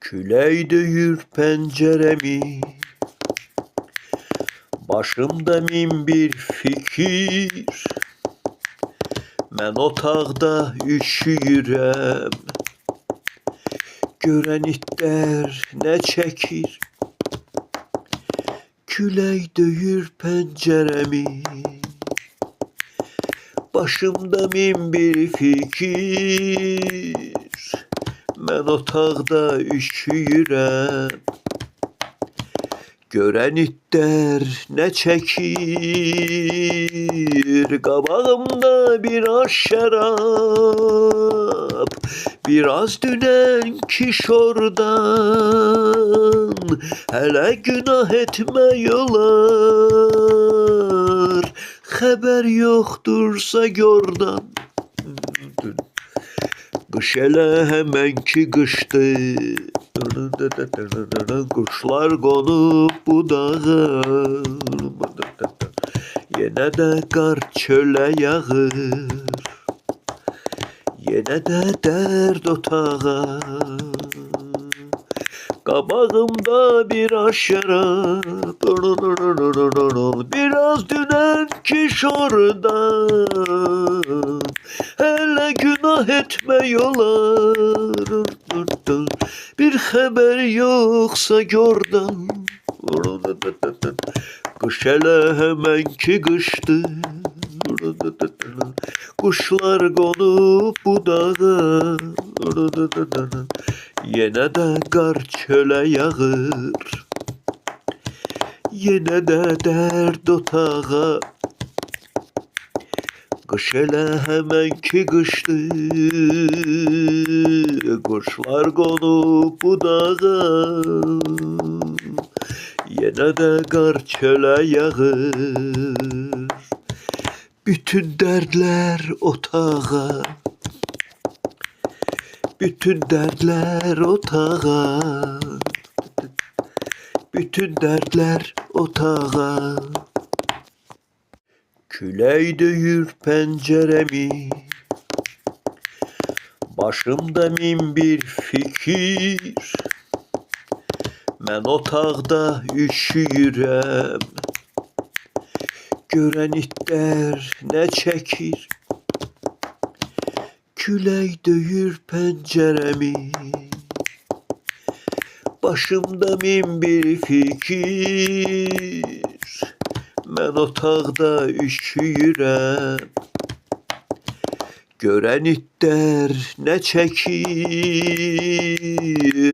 Külək döyür pəncərəmi, başımda min bir fikir. Mən otaqda üşüyürəm, görən itlər nə çəkir. Külək döyür pəncərəmi, başımda min bir fikir. Mən otaqda üşüyürəm, görən itlər nə çəkir. Qabağımda biraz şərab, biraz dünənki şordan. Hələ günah etmək olar, xəbər yoxdursa yordan. Qış elə həmənki qışdır, quşlar qonub budağa. Yenə də qar çölə yağır, yenə də dərd otağa. Qabağımda biraz şərab, biraz dünənki şordan. Hələ günah etmək olar, bir xəbər yoxsa yordan. Qış elə həmənki qışdır, quşlar qonub budağa. Yenə də qar çölə yağır, yenə də dərd otağa. Qış elə həmənki qışdır, quşlar qonub budağa. Yenə də qar çölə yağır, bütün dərdlər otağa. Bütün dərdlər otağa, bütün dərdlər otağa. Külək döyür pəncərəmi, başımda min bir fikir. Mən otaqda üşüyürəm, görən itlər nə çəkir. Külək döyür pəncərəmi, başımda min bir fikir. Mən otaqda üşüyürəm, görən itlər nə çəkir.